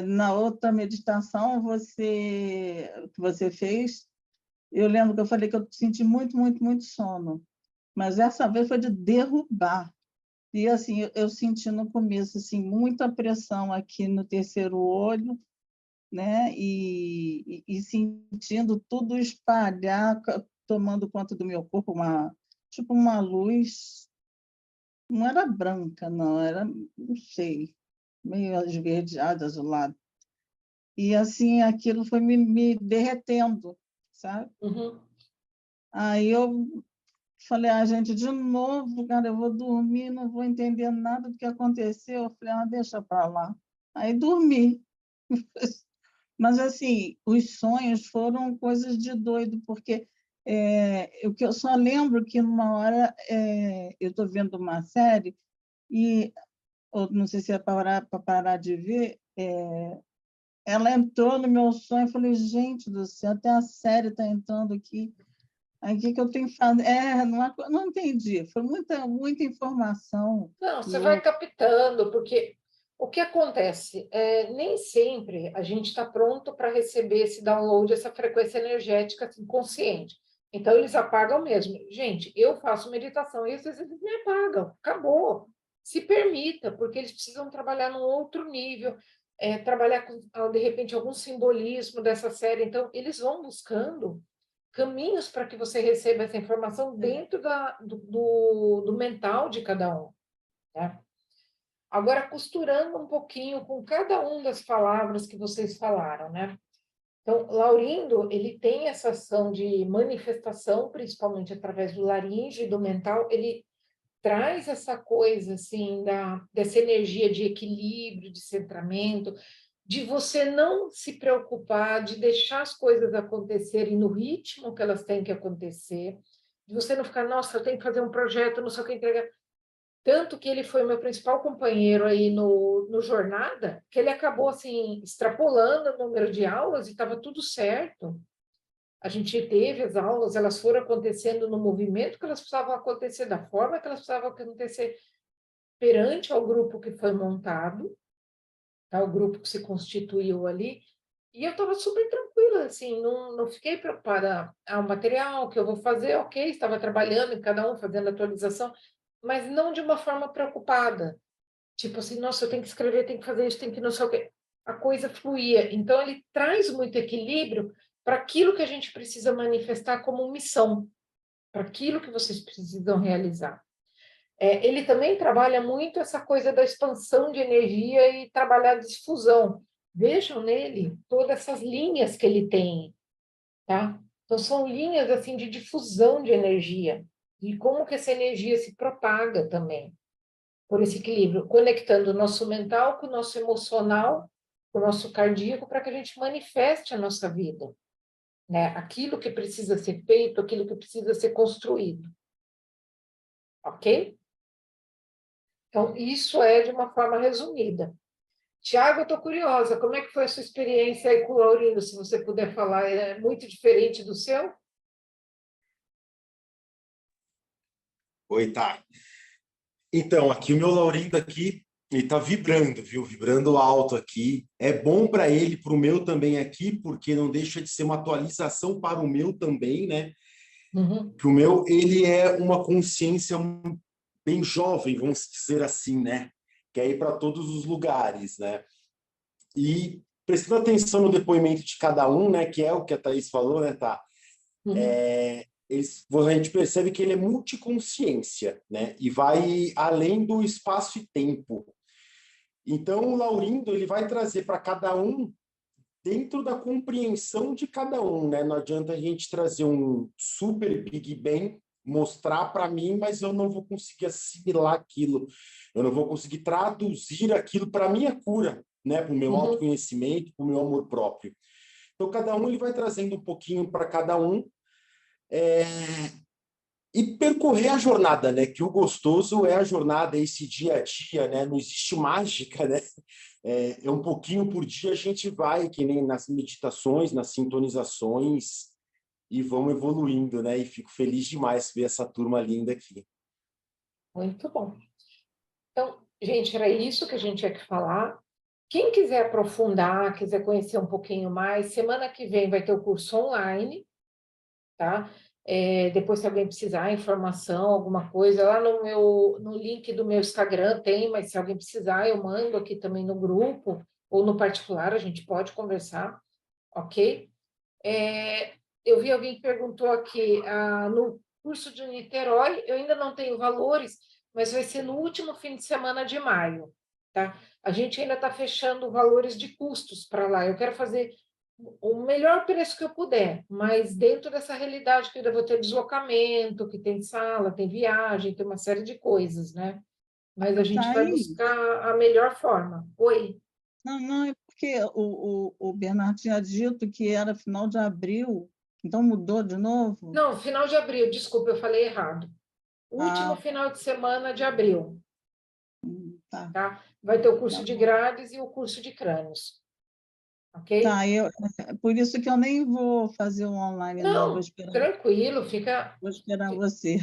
[SPEAKER 2] Na outra meditação que você fez, eu lembro que eu falei que eu senti muito sono, mas essa vez foi de derrubar. E assim, eu senti no começo assim muita pressão aqui no terceiro olho, né? E sentindo tudo espalhar, tomando conta do meu corpo, tipo uma luz, não era branca, não, era, não sei, meio esverdeada, azulada. E assim, aquilo foi me derretendo, sabe?
[SPEAKER 1] Uhum.
[SPEAKER 2] Aí eu falei, gente, de novo, cara, eu vou dormir, não vou entender nada do que aconteceu. Eu falei, deixa para lá. Aí dormi. Mas, assim, os sonhos foram coisas de doido, porque o que eu só lembro que, numa hora, eu estou vendo uma série, e não sei se é para parar de ver, ela entrou no meu sonho, eu falei, gente do céu, até a série está entrando aqui. Aí, o que eu tenho que fazer? Não entendi, foi muita informação.
[SPEAKER 1] Não,
[SPEAKER 2] E
[SPEAKER 1] você vai captando, porque o que acontece? Nem sempre a gente está pronto para receber esse download, essa frequência energética assim, consciente. Então, eles apagam mesmo. Gente, eu faço meditação e às vezes eles me apagam. Acabou. Se permita, porque eles precisam trabalhar num outro nível, trabalhar com, de repente, algum simbolismo dessa série. Então, eles vão buscando caminhos para que você receba essa informação dentro do mental de cada um, né? Agora, costurando um pouquinho com cada uma das palavras que vocês falaram, né? Então, Laurindo, ele tem essa ação de manifestação, principalmente através do laríngeo e do mental, ele traz essa coisa, assim, dessa energia de equilíbrio, de centramento, de você não se preocupar, de deixar as coisas acontecerem no ritmo que elas têm que acontecer, de você não ficar, nossa, eu tenho que fazer um projeto, não sei o que entregar. Tanto que ele foi meu principal companheiro aí no Jornada, que ele acabou, assim, extrapolando o número de aulas e estava tudo certo. A gente teve as aulas, elas foram acontecendo no movimento que elas precisavam acontecer, da forma que elas precisavam acontecer perante ao grupo que foi montado, tá? O grupo que se constituiu ali, e eu estava super tranquila, assim, não fiquei preocupada. O material que eu vou fazer, ok, estava trabalhando em cada um, fazendo atualização, mas não de uma forma preocupada. Tipo assim, nossa, eu tenho que escrever, tenho que fazer isso, tenho que não sei o quê. A coisa fluía. Então, ele traz muito equilíbrio para aquilo que a gente precisa manifestar como missão, para aquilo que vocês precisam realizar. Ele também trabalha muito essa coisa da expansão de energia e trabalhar a difusão. Vejam nele todas essas linhas que ele tem, tá? Então, são linhas assim de difusão de energia e como que essa energia se propaga também, por esse equilíbrio, conectando o nosso mental com o nosso emocional, com o nosso cardíaco, para que a gente manifeste a nossa vida, né? Aquilo que precisa ser feito, aquilo que precisa ser construído. Ok? Então, isso é de uma forma resumida. Tiago, eu estou curiosa, como é que foi a sua experiência aí com o Laurindo, se você puder falar, é muito diferente do seu?
[SPEAKER 4] Oi, tá. Então, aqui o meu Laurindo aqui, ele tá vibrando, viu? Vibrando alto aqui. É bom para ele, para o meu também aqui, porque não deixa de ser uma atualização para o meu também, né?
[SPEAKER 1] Uhum.
[SPEAKER 4] Que o meu, ele é uma consciência bem jovem, vamos dizer assim, né? Quer ir para todos os lugares, né? E prestando atenção no depoimento de cada um, né? Que é o que a Thaís falou, né, tá?
[SPEAKER 1] Uhum.
[SPEAKER 4] A gente percebe que ele é multiconsciência, né? E vai além do espaço e tempo. Então, o Laurindo, ele vai trazer para cada um dentro da compreensão de cada um, né? Não adianta a gente trazer um super Big Bang, mostrar para mim, mas eu não vou conseguir assimilar aquilo. Eu não vou conseguir traduzir aquilo para a minha cura, né? Para o meu autoconhecimento, para o meu amor próprio. Então, cada um ele vai trazendo um pouquinho para cada um, e percorrer a jornada, né? Que o gostoso é a jornada, esse dia a dia, né? Não existe mágica, né? É um pouquinho por dia a gente vai, que nem nas meditações, nas sintonizações, e vamos evoluindo, né? E fico feliz demais ver essa turma linda aqui.
[SPEAKER 1] Muito bom. Então, gente, era isso que a gente tinha que falar. Quem quiser aprofundar, quiser conhecer um pouquinho mais, semana que vem vai ter o curso online, tá? Depois, se alguém precisar, informação, alguma coisa, lá no link do meu Instagram tem, mas se alguém precisar, eu mando aqui também no grupo, ou no particular, a gente pode conversar, ok? Eu vi alguém que perguntou aqui, no curso de Niterói, eu ainda não tenho valores, mas vai ser no último fim de semana de maio, tá? A gente ainda está fechando valores de custos para lá. Eu quero fazer o melhor preço que eu puder, mas dentro dessa realidade que eu ainda vou ter deslocamento, que tem sala, tem viagem, tem uma série de coisas, né? Mas a gente vai buscar a melhor forma. Oi?
[SPEAKER 2] Não, é porque o Bernardo tinha dito que era final de abril, então mudou de novo?
[SPEAKER 1] Não, final de abril, desculpa, eu falei errado. Último final de semana de abril. Tá? Vai ter o curso de grades e o curso de crânios. Ok?
[SPEAKER 2] Tá, por isso que eu nem vou fazer o online, não. Vou esperar,
[SPEAKER 1] tranquilo, fica...
[SPEAKER 2] Vou esperar você.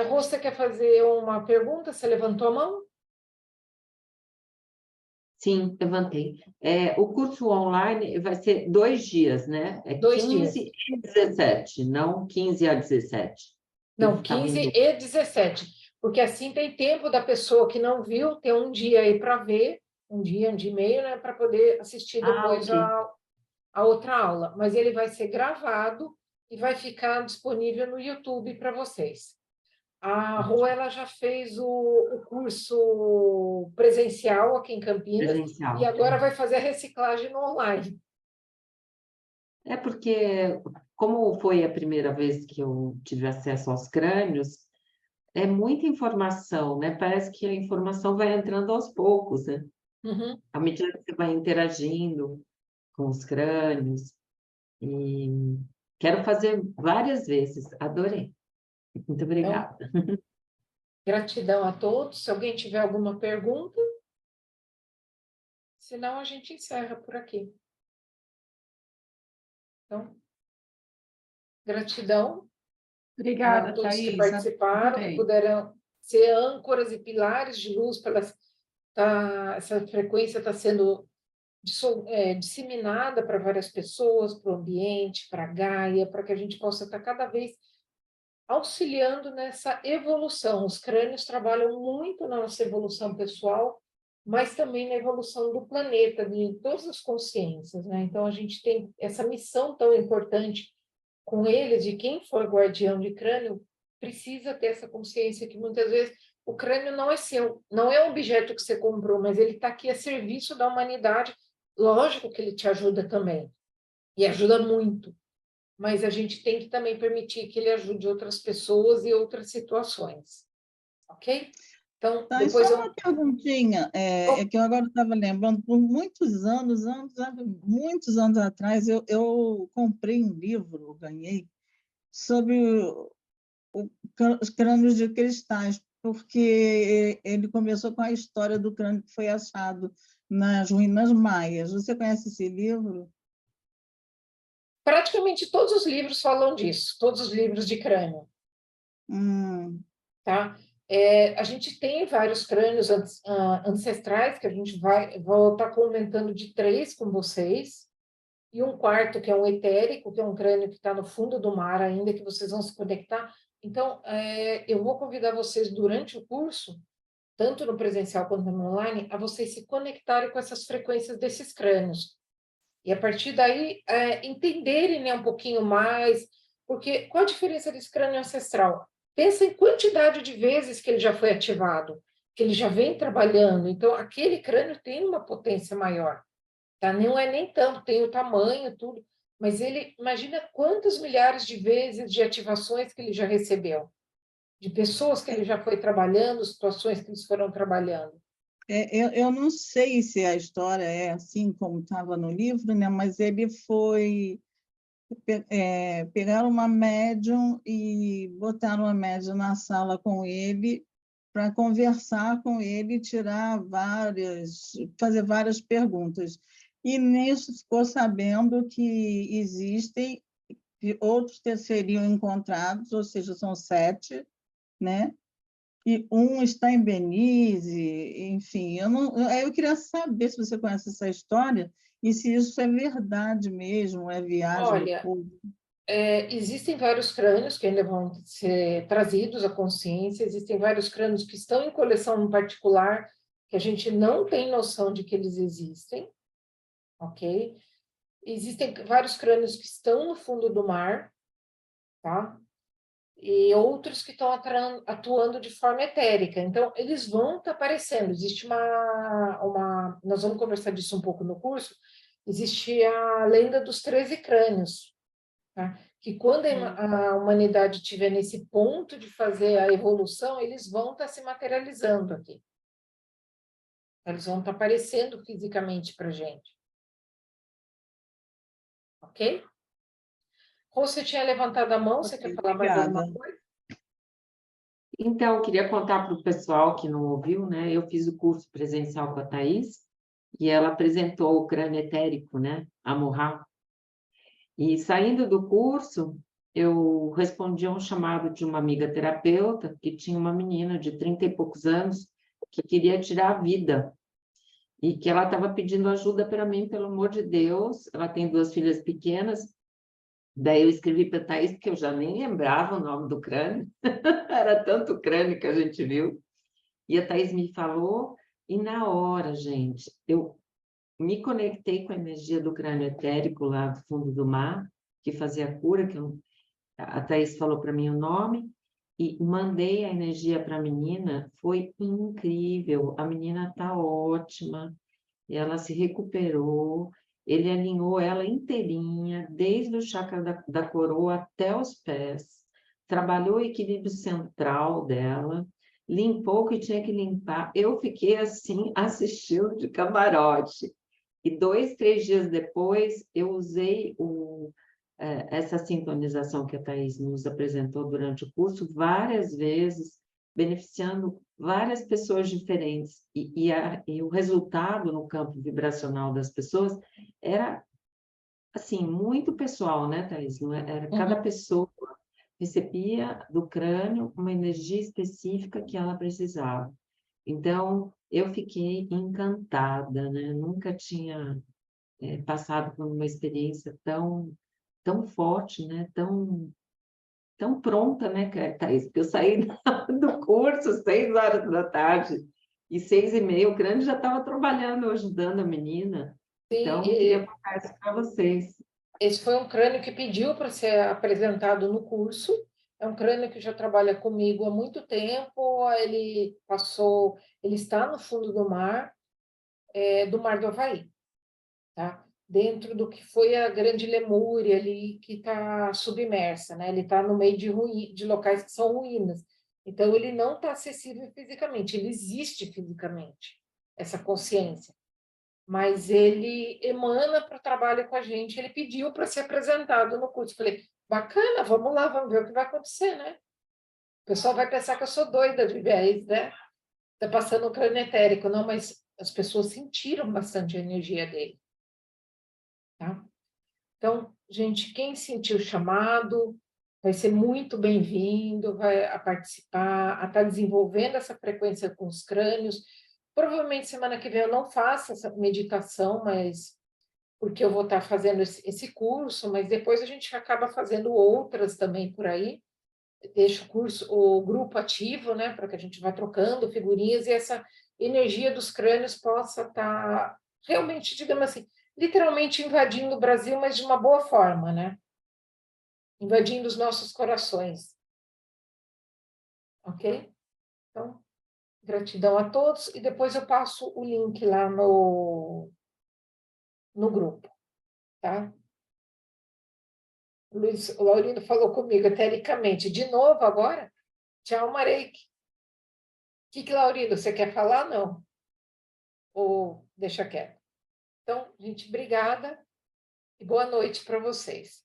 [SPEAKER 1] Rô, você quer fazer uma pergunta? Você levantou a mão?
[SPEAKER 9] Sim, levantei. O curso online vai ser 2 dias, né?
[SPEAKER 1] 2
[SPEAKER 9] 15
[SPEAKER 1] dias.
[SPEAKER 9] e 17, não 15 a 17.
[SPEAKER 1] Não, 15 e 17. Porque assim tem tempo da pessoa que não viu ter um dia aí para ver, um dia e meio, né? Para poder assistir depois a outra aula. Mas ele vai ser gravado e vai ficar disponível no YouTube para vocês. A Rô, ela já fez o curso presencial aqui em Campinas e agora vai fazer a reciclagem no online.
[SPEAKER 9] Porque, como foi a primeira vez que eu tive acesso aos crânios, é muita informação, né? Parece que a informação vai entrando aos poucos, né?
[SPEAKER 1] Uhum.
[SPEAKER 9] À medida que você vai interagindo com os crânios. E quero fazer várias vezes, adorei. Muito obrigada.
[SPEAKER 1] Então, gratidão a todos. Se alguém tiver alguma pergunta, senão a gente encerra por aqui. Então, gratidão.
[SPEAKER 10] Obrigada,
[SPEAKER 1] a todos que
[SPEAKER 10] Thaís.
[SPEAKER 1] participaram, que puderam ser âncoras e pilares de luz para essa frequência está sendo disseminada para várias pessoas, para o ambiente, para a Gaia, para que a gente possa estar cada vez auxiliando nessa evolução. Os crânios trabalham muito na nossa evolução pessoal, mas também na evolução do planeta, de todas as consciências, né? Então, a gente tem essa missão tão importante com eles, de quem for guardião de crânio, precisa ter essa consciência que muitas vezes o crânio não é seu, não é um objeto que você comprou, mas ele está aqui a serviço da humanidade. Lógico que ele te ajuda também, e ajuda muito, mas a gente tem que também permitir que ele ajude outras pessoas e outras situações. Ok? Então,
[SPEAKER 2] Tá,
[SPEAKER 1] depois
[SPEAKER 2] só uma perguntinha, que eu agora estava lembrando, por muitos anos atrás, eu comprei um livro, ganhei, sobre os crânios de cristais, porque ele começou com a história do crânio que foi achado nas ruínas maias. Você conhece esse livro?
[SPEAKER 1] Praticamente todos os livros falam disso, todos os livros de crânio. Tá? A gente tem vários crânios ancestrais, que a gente vou estar comentando de 3 com vocês, e um quarto, que é um etérico, que é um crânio que está no fundo do mar ainda, que vocês vão se conectar. Então, eu vou convidar vocês durante o curso, tanto no presencial quanto no online, a vocês se conectarem com essas frequências desses crânios. E a partir daí, entenderem, né, um pouquinho mais, porque qual a diferença desse crânio ancestral? Pensa em quantidade de vezes que ele já foi ativado, que ele já vem trabalhando. Então, aquele crânio tem uma potência maior. Tá? Não é nem tanto, tem o tamanho, tudo, mas ele, imagina quantas milhares de vezes de ativações que ele já recebeu, de pessoas que ele já foi trabalhando, situações que eles foram trabalhando.
[SPEAKER 2] Eu não sei se a história é assim como estava no livro, né? Mas ele foi... pegaram uma médium e botaram uma médium na sala com ele para conversar com ele, fazer várias perguntas. E nisso ficou sabendo que existem, que outros seriam encontrados, ou seja, são 7, né? E um está em Belize, enfim. Eu queria saber se você conhece essa história e se isso é verdade mesmo, é viagem.
[SPEAKER 1] Olha, Existem vários crânios que ainda vão ser trazidos à consciência, existem vários crânios que estão em coleção em particular, que a gente não tem noção de que eles existem, ok? Existem vários crânios que estão no fundo do mar, tá? E outros que estão atuando de forma etérica. Então, eles vão estar aparecendo. Existe nós vamos conversar disso um pouco no curso, existe a lenda dos 13 crânios, tá? Que quando a humanidade estiver nesse ponto de fazer a evolução, eles vão estar se materializando aqui. Eles vão estar aparecendo fisicamente para a gente. Ok? Você tinha levantado a mão, você quer falar mais alguma coisa?
[SPEAKER 9] Então, eu queria contar para o pessoal que não ouviu, né? Eu fiz o curso presencial com a Thaís e ela apresentou o crânio etérico, né? Amorá. E saindo do curso, eu respondi a um chamado de uma amiga terapeuta que tinha uma menina de 30 e poucos anos que queria tirar a vida e que ela estava pedindo ajuda para mim, pelo amor de Deus. Ela tem 2 filhas pequenas. Daí eu escrevi para a Thaís, porque eu já nem lembrava o nome do crânio. Era tanto crânio que a gente viu. E a Thaís me falou, e na hora, gente, eu me conectei com a energia do crânio etérico lá do fundo do mar, que fazia a cura, a Thaís falou para mim o nome, e mandei a energia para a menina. Foi incrível, a menina está ótima, ela se recuperou, ele alinhou ela inteirinha, desde o chakra da coroa até os pés, trabalhou o equilíbrio central dela, limpou o que tinha que limpar. Eu fiquei assim, assistindo de camarote. E 2, 3 dias depois, eu usei essa sintonização que a Thaís nos apresentou durante o curso várias vezes, beneficiando várias pessoas diferentes. E o resultado no campo vibracional das pessoas era, assim, muito pessoal, né, Thaís? Não era, cada pessoa recebia do crânio uma energia específica que ela precisava. Então, eu fiquei encantada, né? Nunca tinha passado por uma experiência tão forte, né? Tão pronta, né, Thaís? Porque eu saí do curso 6 horas da tarde e 6h30, o crânio já estava trabalhando, ajudando a menina. Então, queria contar isso para vocês.
[SPEAKER 1] Esse foi um crânio que pediu para ser apresentado no curso. É um crânio que já trabalha comigo há muito tempo. Ele está no fundo do mar do Havaí, tá? Dentro do que foi a Grande Lemúria ali, que está submersa, né? Ele está no meio de locais que são ruínas. Então, ele não está acessível fisicamente, ele existe fisicamente, essa consciência. Mas ele emana para o trabalho com a gente, ele pediu para ser apresentado no curso. Falei, bacana, vamos lá, vamos ver o que vai acontecer, né? O pessoal vai pensar que eu sou doida de viés, né? Está passando um crânio etérico, não, mas as pessoas sentiram bastante a energia dele. Tá? Então, gente, quem sentiu o chamado vai ser muito bem-vindo, vai a participar, a estar desenvolvendo essa frequência com os crânios. Provavelmente semana que vem eu não faço essa meditação, mas porque eu vou estar fazendo esse curso, mas depois a gente acaba fazendo outras também por aí. Deixa o grupo ativo, né, para que a gente vá trocando figurinhas e essa energia dos crânios possa estar realmente, digamos assim, literalmente invadindo o Brasil, mas de uma boa forma, né? Invadindo os nossos corações. Ok? Então, gratidão a todos e depois eu passo o link lá no grupo, tá? O Laurindo falou comigo etericamente. De novo agora? Tchau, Mareike. O que, Laurindo, você quer falar? Não? Ou deixa quieto? Então, gente, obrigada e boa noite para vocês.